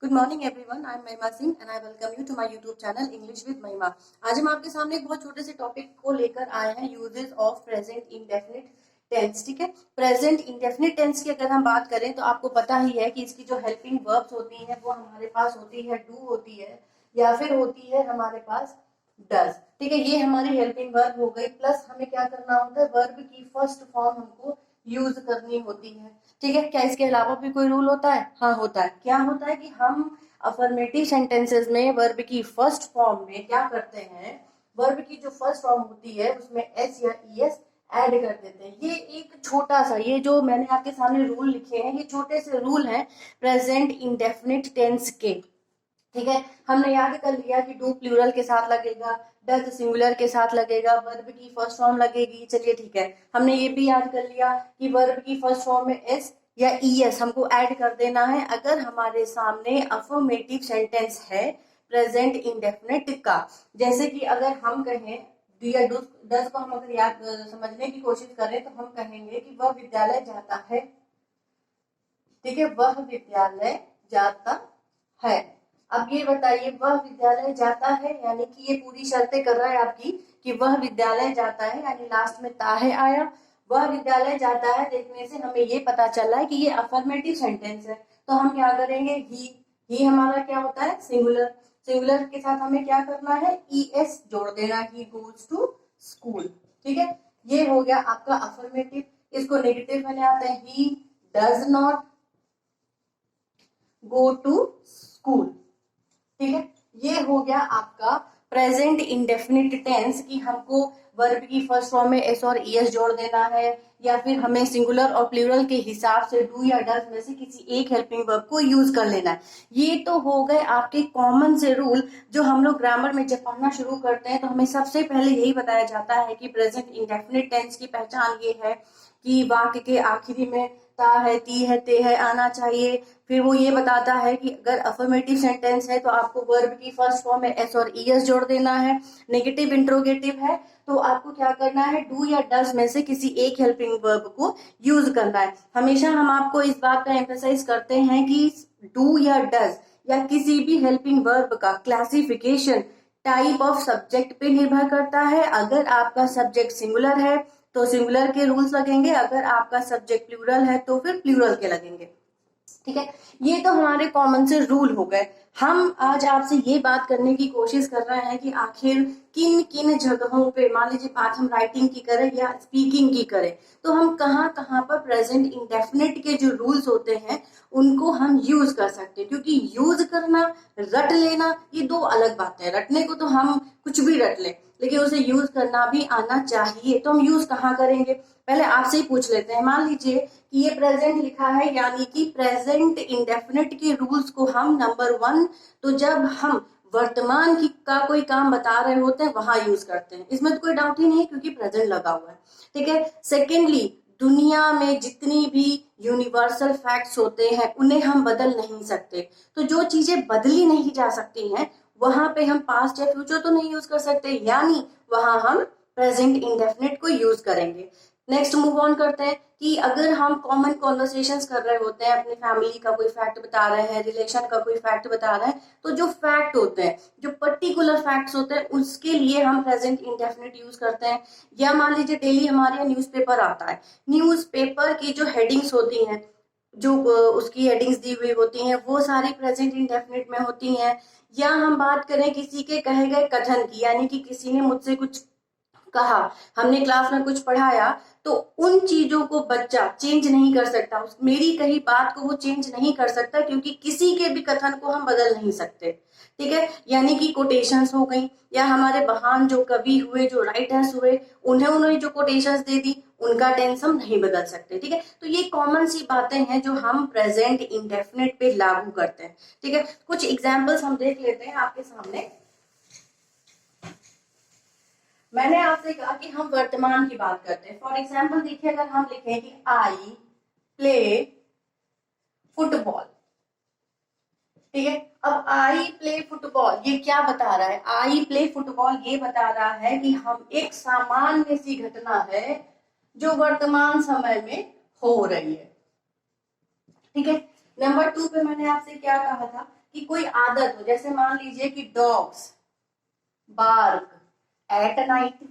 Good morning everyone, I am Mahima Singh and I welcome you to my YouTube channel English with Mahima. आज हम आपके सामने एक बहुत छोटे से टॉपिक को लेकर आए हैं, uses of present indefinite tense. ठीक है, प्रेजेंट इंडेफिनिट टेंस की अगर हम बात करें तो आपको पता ही है कि इसकी जो हेल्पिंग वर्ब्स होती हैं वो हमारे पास होती है डू होती है या फिर होती है हमारे पास डज। ठीक है, ये हमारी हेल्पिंग वर्ब हो गई। प्लस हमें क्या करना होता है, वर्ब की फर्स्ट फॉर्म हमको यूज करनी होती है। ठीक है, क्या इसके अलावा भी कोई रूल होता है? हाँ होता है। क्या होता है कि हम अफर्मेटिव सेंटेंसेस में वर्ब की फर्स्ट फॉर्म में क्या करते हैं, वर्ब की जो फर्स्ट फॉर्म होती है उसमें एस या ईएस ऐड कर देते हैं। ये एक छोटा सा, ये जो मैंने आपके सामने रूल लिखे हैं, ये छोटे से रूल हैं प्रेजेंट इंडेफिनिट टेंस के। ठीक है, हमने याद कर लिया कि डू प्लूरल के साथ लगेगा, डज सिंगुलर के साथ लगेगा, वर्ब की फर्स्ट फॉर्म लगेगी। चलिए ठीक है, हमने ये भी याद कर लिया कि वर्ब की फर्स्ट फॉर्म में एस या ईएस हमको ऐड कर देना है अगर हमारे सामने अफर्मेटिव सेंटेंस है प्रेजेंट इंडेफिनिट का। जैसे कि अगर हम कहें या डज को हम अगर याद समझने की कोशिश करें तो हम कहेंगे कि वह विद्यालय जाता है। ठीक है, वह विद्यालय जाता है। अब ये बताइए, वह विद्यालय जाता है यानी कि ये पूरी शर्तें कर रहा है आपकी कि वह विद्यालय जाता है, यानी लास्ट में ता है आया। वह विद्यालय जाता है देखने से हमें ये पता चला है कि ये अफर्मेटिव सेंटेंस है। तो हम क्या करेंगे, ही हमारा क्या होता है, सिंगुलर। सिंगुलर के साथ हमें क्या करना है, ईएस जोड़ देना, ही गोज टू स्कूल। ठीक है, ये हो गया आपका अफर्मेटिव। इसको नेगेटिव में ले आते हैं, he does not go to school. ठीक है, ये हो गया आपका प्रेजेंट इंडेफिनिट टेंस कि हमको वर्ब की फर्स्ट फॉर्म में एस और ईएस जोड़ देना है या फिर हमें सिंगुलर और प्लूरल के हिसाब से डू या डज में से किसी एक हेल्पिंग वर्ब को यूज कर लेना है। ये तो हो गए आपके कॉमन से रूल जो हम लोग ग्रामर में जब पढ़ना शुरू करते हैं तो हमें सबसे पहले यही बताया जाता है कि प्रेजेंट इंडेफिनिट टेंस की पहचान ये है कि वाक्य के आखिरी में ता है, ती है, ते है आना चाहिए। फिर वो ये बताता है कि अगर अफर्मेटिव सेंटेंस है तो आपको वर्ब की फर्स्ट फॉर्म में एस और ईएस जोड़ देना है। नेगेटिव इंट्रोगेटिव है तो आपको क्या करना है, डू या डज में से किसी एक हेल्पिंग वर्ब को यूज करना है। हमेशा हम आपको इस बात पर एम्फेसाइज करते हैं कि डू या डज या किसी भी हेल्पिंग वर्ब का क्लासिफिकेशन टाइप ऑफ सब्जेक्ट पे निर्भर करता है। अगर आपका सब्जेक्ट सिंगुलर है तो सिंगुलर के रूल्स लगेंगे, अगर आपका सब्जेक्ट प्लूरल है तो फिर प्लूरल के लगेंगे। ठीक है, ये तो हमारे कॉमन से रूल हो गए। हम आज आपसे ये बात करने की कोशिश कर रहे हैं कि आखिर किन किन जगहों पे, मान लीजिए बात हम राइटिंग की करें या स्पीकिंग की करें, तो हम कहाँ कहाँ पर प्रेजेंट इंडेफिनिट के जो रूल्स होते हैं उनको हम यूज कर सकते हैं। क्योंकि यूज करना, रट लेना, ये दो अलग बातें हैं। रटने को तो हम कुछ भी रट लें, लेकिन उसे यूज करना भी आना चाहिए। तो हम यूज कहाँ करेंगे, पहले आपसे ही पूछ लेते हैं। मान लीजिए कि ये प्रेजेंट लिखा है, यानी कि प्रेजेंट इंडेफिनिट के रूल्स को हम नंबर 1 तो जब हम वर्तमान की का कोई काम बता रहे होते हैं वहां यूज करते हैं, इसमें तो कोई डाउट ही नहीं क्योंकि प्रेजेंट लगा हुआ है। ठीक है, सेकेंडली दुनिया में जितनी भी यूनिवर्सल फैक्ट्स होते हैं उन्हें हम बदल नहीं सकते। तो जो चीजें बदली नहीं जा सकती हैं वहां पे हम पास्ट या फ्यूचर तो नहीं यूज कर सकते, यानी वहां हम प्रेजेंट इंडेफिनिट को यूज करेंगे। नेक्स्ट मूव ऑन करते हैं कि अगर हम कॉमन कॉन्वर्सेशंस कर रहे होते हैं, अपनी फैमिली का कोई फैक्ट बता रहे हैं, रिलेशन का कोई फैक्ट बता रहे हैं, तो जो फैक्ट होते हैं, जो पर्टिकुलर फैक्ट्स होते हैं उसके लिए हम प्रेजेंट इंडेफिनिट यूज करते हैं। या मान लीजिए डेली हमारे यहाँ न्यूज़पेपर आता है, न्यूज़पेपर की जो हेडिंग्स होती हैं, जो उसकी हेडिंग्स दी हुई होती हैं वो सारी प्रेजेंट इंडेफिनिट में होती हैं। या हम बात करें किसी के कहे गए कथन की, यानी कि किसी ने मुझसे कुछ कहा, हमने क्लास में कुछ पढ़ाया, तो उन चीजों को बच्चा चेंज नहीं कर सकता, मेरी कही बात को वो चेंज नहीं कर सकता क्योंकि किसी के भी कथन को हम बदल नहीं सकते। ठीक है, यानी कि कोटेशंस हो गई, या हमारे महान जो कवि हुए, जो राइटर्स हुए, उन्हें जो कोटेशंस दे दी उनका टेंस हम नहीं बदल सकते। ठीक है, तो ये कॉमन सी बातें हैं जो हम प्रेजेंट इंडेफिनिट पे लागू करते हैं। ठीक है, कुछ एग्जाम्पल्स हम देख लेते हैं आपके सामने। मैंने आपसे कहा कि हम वर्तमान की बात करते हैं। फॉर एग्जाम्पल देखिए, अगर हम लिखें कि आई प्ले फुटबॉल। ठीक है, अब आई प्ले फुटबॉल ये क्या बता रहा है, आई प्ले फुटबॉल ये बता रहा है कि हम एक सामान्य सी घटना है जो वर्तमान समय में हो रही है। ठीक है, नंबर 2 पे मैंने आपसे क्या कहा था कि कोई आदत हो, जैसे मान लीजिए कि डॉग्स बार्क एट नाइट।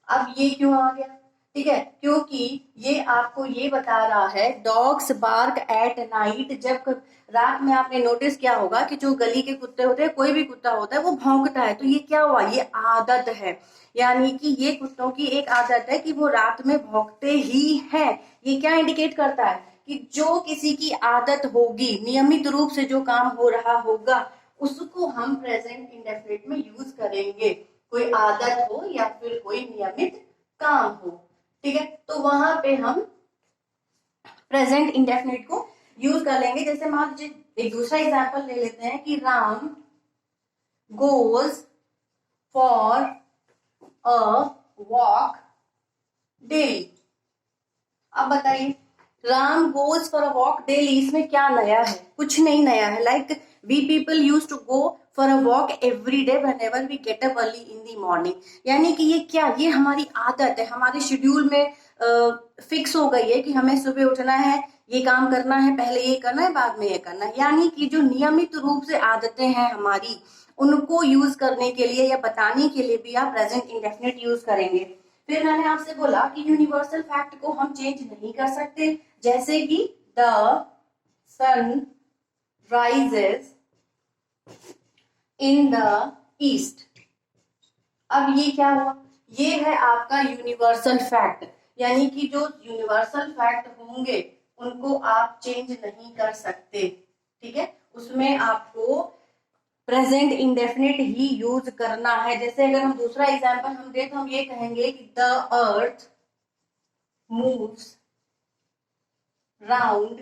अब ये क्यों आ गया? ठीक है, क्योंकि ये आपको ये बता रहा है डॉग्स बार्क एट नाइट, जब रात में आपने नोटिस किया होगा कि जो गली के कुत्ते होते हैं, कोई भी कुत्ता होता है वो भौंकता है, तो ये क्या हुआ? ये आदत है। यानी कि ये कुत्तों की एक आदत है कि वो रात में भौंकते ही हैं। ये क्या इंडिकेट करता है? कि जो किसी की आदत होगी, नियमित रूप से जो काम हो रहा होगा, उसको हम प्रेजेंट इंडेफिनिट में यूज करेंगे। कोई आदत हो या फिर कोई नियमित काम हो, ठीक है, तो वहां पे हम प्रेजेंट इंडेफिनिट को यूज कर लेंगे। जैसे मान लीजिए एक दूसरा एग्जांपल ले लेते हैं कि Ram goes for a walk daily. अब बताइए, Ram goes for a walk daily, इसमें क्या नया है? कुछ नहीं नया है। Like we people use to go for a walk every day whenever we get up early in the morning. यानी कि ये क्या, ये हमारी आदत है, हमारे शेड्यूल में फिक्स हो गई है कि हमें सुबह उठना है, ये काम करना है, पहले ये करना है, बाद में ये करना है। यानी कि जो नियमित रूप से आदतें हैं हमारी, उनको यूज करने के लिए या बताने के लिए भी आप प्रेजेंट इंडेफिनिट यूज करेंगे। फिर मैंने आपसे बोला कि यूनिवर्सल फैक्ट को हम चेंज नहीं कर सकते, जैसे कि the sun rises in the east. अब ये क्या हुआ? ये है आपका यूनिवर्सल फैक्ट, यानी कि जो यूनिवर्सल फैक्ट होंगे उनको आप चेंज नहीं कर सकते, ठीक है, उसमें आपको प्रेजेंट इंडेफिनिट ही यूज करना है। जैसे अगर हम दूसरा एग्जांपल हम दे तो हम ये कहेंगे कि the earth moves round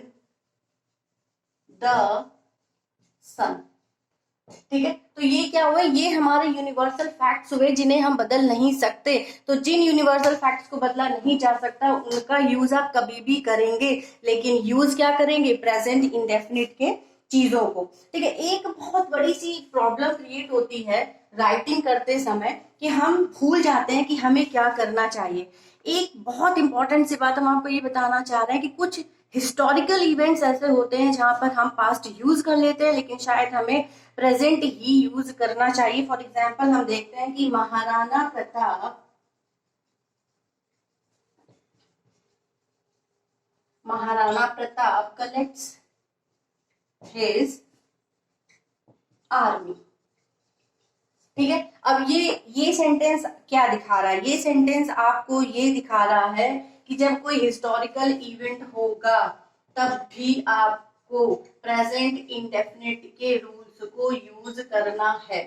the sun. ठीक है, तो ये क्या हुआ? ये हमारे यूनिवर्सल फैक्ट्स हुए जिन्हें हम बदल नहीं सकते। तो जिन यूनिवर्सल फैक्ट्स को बदला नहीं जा सकता उनका यूज आप कभी भी करेंगे, लेकिन यूज क्या करेंगे? प्रेजेंट इंडेफिनिट के चीजों को। ठीक है, एक बहुत बड़ी सी प्रॉब्लम क्रिएट होती है राइटिंग करते समय कि हम भूल जाते हैं कि हमें क्या करना चाहिए। एक बहुत इंपॉर्टेंट सी बात हम आपको ये बताना चाह रहे हैं कि कुछ हिस्टोरिकल इवेंट्स ऐसे होते हैं जहां पर हम पास्ट यूज कर लेते हैं, लेकिन शायद हमें प्रेजेंट ही यूज करना चाहिए। फॉर एग्जाम्पल हम देखते हैं कि Maharana Pratap collects his army. ठीक है, अब ये सेंटेंस क्या दिखा रहा है? ये सेंटेंस आपको ये दिखा रहा है कि जब कोई हिस्टोरिकल इवेंट होगा तब भी आपको प्रेजेंट इंडेफिनिट के रूल्स को यूज करना है।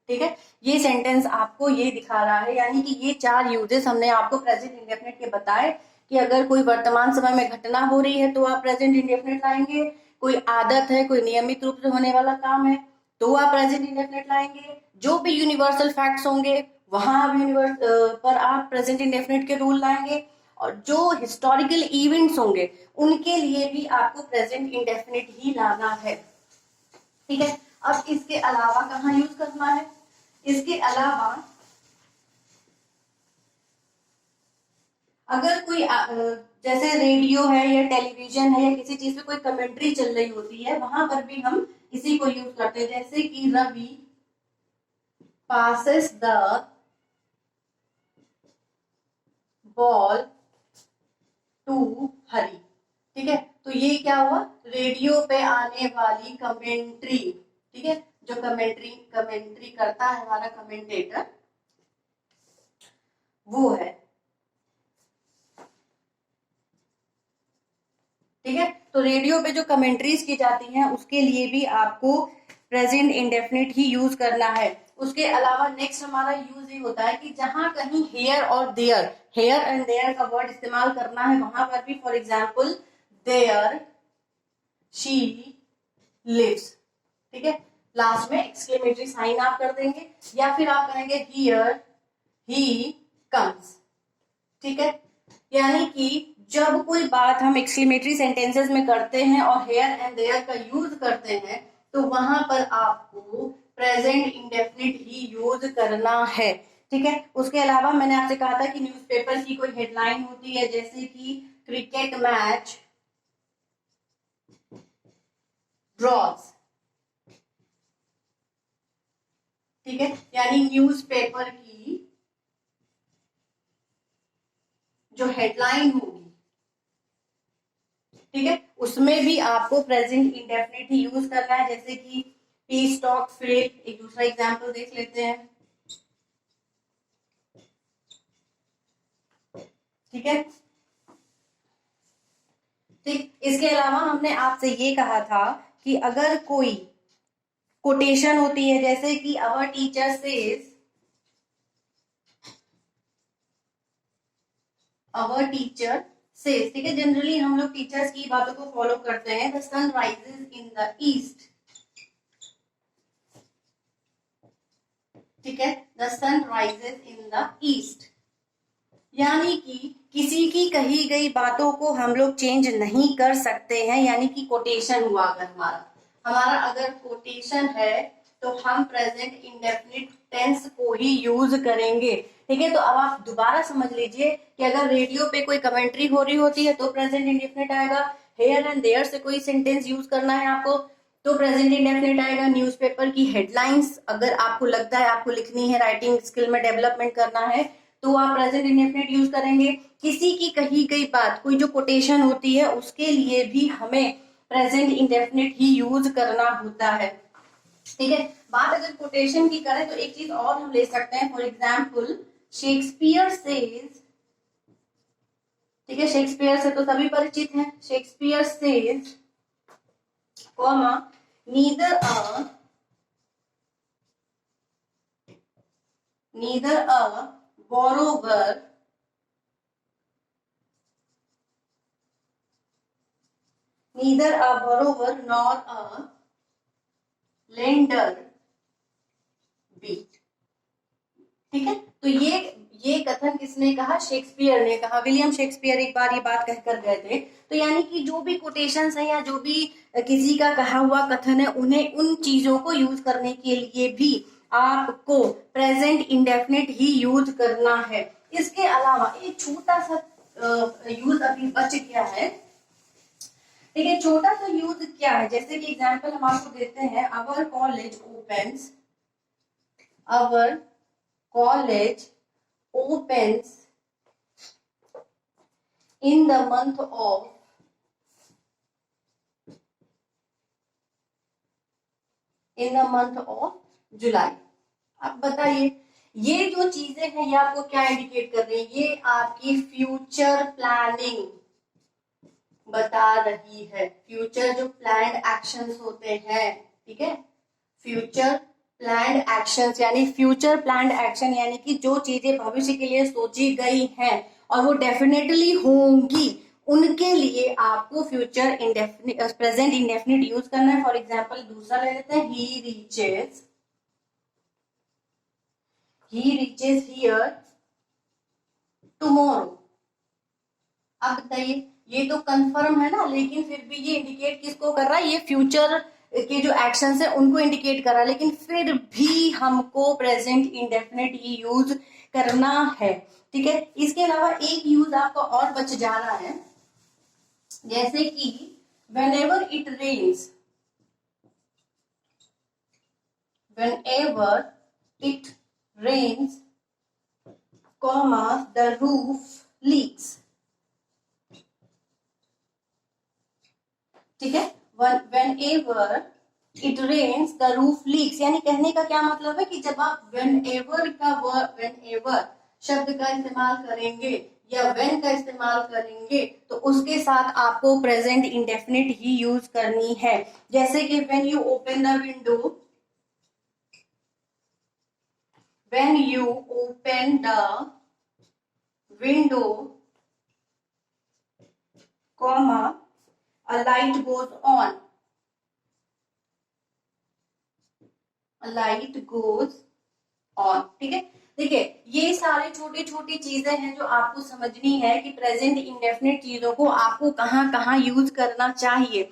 ठीक है, ये सेंटेंस आपको ये दिखा रहा है, यानी कि ये चार यूजेस हमने आपको प्रेजेंट इंडेफिनिट के बताए कि अगर कोई वर्तमान समय में घटना हो रही है तो आप प्रेजेंट इंडेफिनिट लाएंगे, कोई आदत है, कोई नियमित रूप से होने वाला काम है तो आप प्रेजेंट इंडेफिनिट लाएंगे, जो भी यूनिवर्सल फैक्ट्स होंगे वहां आप पर आप प्रेजेंट इंडेफिनिट के रूल लाएंगे, और जो हिस्टोरिकल इवेंट्स होंगे उनके लिए भी आपको प्रेजेंट इंडेफिनिट ही लाना है। ठीक है, अब इसके अलावा कहाँ यूज करना है? इसके अलावा अगर कोई जैसे रेडियो है या टेलीविजन है या किसी चीज पे कोई कमेंट्री चल रही होती है, वहां पर भी हम इसी को यूज करते हैं, जैसे कि Ravi passes the ball to हरी। ठीक है, तो ये क्या हुआ? रेडियो पे आने वाली कमेंट्री। ठीक है, जो कमेंट्री करता है हमारा कमेंटेटर, वो है। ठीक है, तो रेडियो पे जो कमेंट्रीज की जाती हैं उसके लिए भी आपको प्रेजेंट इंडेफिनिट ही यूज करना है। उसके अलावा नेक्स्ट हमारा यूज ये होता है कि जहां कहीं हेयर और देयर, हेयर एंड देयर का वर्ड इस्तेमाल करना है वहां पर भी, for example there she lives. ठीक है, लास्ट में एक्सक्लेमेटरी साइन आप कर देंगे, या फिर आप कहेंगे हियर ही कम्स। ठीक है, यानी कि जब कोई बात हम एक्सक्लेमेटरी सेंटेंसेस में करते हैं और हेयर एंड देयर का यूज करते हैं तो वहां पर आपको प्रेजेंट इंडेफिनिट ही यूज करना है। ठीक है, उसके अलावा मैंने आपसे कहा था कि न्यूज़पेपर की कोई हेडलाइन होती है जैसे कि क्रिकेट मैच ड्रॉज, ठीक है, यानी न्यूज़पेपर की जो हेडलाइन होगी, ठीक है, उसमें भी आपको प्रेजेंट इंडेफिनिट ही यूज करना है। जैसे कि पी स्टॉक फेल, एक दूसरा एग्जांपल देख लेते हैं, ठीक है। ठीक, इसके अलावा हमने आपसे ये कहा था कि अगर कोई कोटेशन होती है, जैसे कि our teacher says, our teacher says, ठीक है, जनरली हम लोग टीचर्स की बातों को फॉलो करते हैं। The sun rises in the east, ठीक है, the sun rises in the east, यानी कि किसी की कही गई बातों को हम लोग चेंज नहीं कर सकते हैं। यानी कि कोटेशन हुआ, अगर हमारा अगर कोटेशन है तो हम प्रेजेंट इंडेफिनिट टेंस को ही यूज करेंगे, ठीक है। तो अब आप दोबारा समझ लीजिए कि अगर रेडियो पे कोई कमेंट्री हो रही होती है तो प्रेजेंट इंडेफिनिट आएगा, हेयर एंड देयर से कोई सेंटेंस यूज करना है आपको तो प्रेजेंट इंडेफिनिट आएगा, न्यूज़पेपर की हेडलाइंस अगर आपको लगता है आपको लिखनी है, राइटिंग स्किल में डेवलपमेंट करना है तो आप प्रेजेंट इंडेफिनिट यूज करेंगे। किसी की कही गई बात, कोई जो कोटेशन होती है उसके लिए भी हमें प्रेजेंट इंडेफिनिट ही यूज करना होता है, ठीक है। बात अगर कोटेशन की करें तो एक चीज और हम ले सकते हैं, फॉर एग्जाम्पल शेक्सपियर सेज, ठीक है, शेक्सपियर से तो सभी परिचित हैं, Shakespeare says comma neither a borrower nor a lender be, ठीक है। तो ये कथन किसने कहा? शेक्सपियर ने कहा, विलियम शेक्सपियर एक बार ये बात कहकर गए थे। तो यानी कि जो भी कोटेशंस है या जो भी किसी का कहा हुआ कथन है, उन्हें उन चीजों को यूज करने के लिए भी आपको प्रेजेंट इंडेफिनिट ही यूज करना है। इसके अलावा एक छोटा सा यूज अभी बच गया है, ठीक है। छोटा सा यूज क्या है, जैसे कि एग्जांपल हम आपको देते हैं, our college opens in the month of July. अब बताइए ये जो चीजें हैं ये आपको क्या इंडिकेट कर रही है? ये आपकी फ्यूचर प्लानिंग बता रही है, फ्यूचर जो प्लान्ड एक्शंस होते हैं, ठीक है, फ्यूचर प्लान्ड एक्शंस यानी फ्यूचर प्लान्ड एक्शन यानी कि जो चीजें भविष्य के लिए सोची गई हैं और वो डेफिनेटली होंगी, उनके लिए आपको future indefinite present indefinite use करना है। फॉर एग्जांपल दूसरा ले लेते हैं, ही रीचेस हियर टुमारो। अब बताइए ये तो कंफर्म है ना, लेकिन फिर भी ये इंडिकेट किसको कर रहा है? ये फ्यूचर के जो एक्शंस है उनको इंडिकेट कर रहा है, लेकिन फिर भी हमको प्रेजेंट इंडेफिनिट ही यूज करना है, ठीक है। इसके अलावा एक यूज आपका और बच जाना है, जैसे कि whenever it rains, comma the roof leaks, ठीक है। whenever it rains the roof leaks, यानी कहने का क्या मतलब है कि जब आप whenever शब्द का इस्तेमाल करेंगे या when का इस्तेमाल करेंगे तो उसके साथ आपको प्रेजेंट इंडेफिनिट ही यूज करनी है। जैसे कि when you open the window, comma a light goes on, ठीक है। देखिए ये सारे छोटी छोटी चीजें हैं जो आपको समझनी है कि प्रेजेंट इंडेफिनिट चीजों को आपको कहाँ कहाँ यूज करना चाहिए,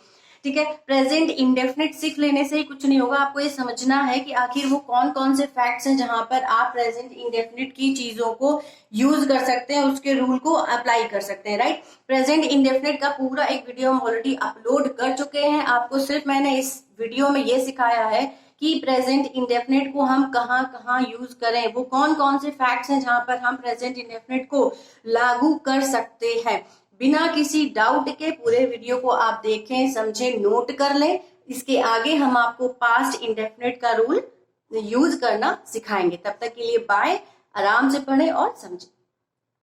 ठीक है। प्रेजेंट इंडेफिनिट सीख लेने से ही कुछ नहीं होगा, आपको ये समझना है कि आखिर वो कौन कौन से फैक्ट्स हैं जहां पर आप प्रेजेंट इंडेफिनिट की चीजों को यूज कर सकते हैं, उसके रूल को अप्लाई कर सकते हैं, राइट। प्रेजेंट इंडेफिनिट का पूरा एक वीडियो हम ऑलरेडी अपलोड कर चुके हैं, आपको सिर्फ मैंने इस वीडियो में ये सिखाया है कि प्रेजेंट इंडेफिनिट को हम कहाँ कहाँ यूज करें, वो कौन कौन से फैक्ट्स हैं जहां पर हम प्रेजेंट इंडेफिनिट को लागू कर सकते हैं। बिना किसी डाउट के पूरे वीडियो को आप देखें, समझें, नोट कर लें। इसके आगे हम आपको पास्ट इंडेफिनिट का रूल यूज करना सिखाएंगे। तब तक के लिए बाय, आराम से पढ़ें और समझें।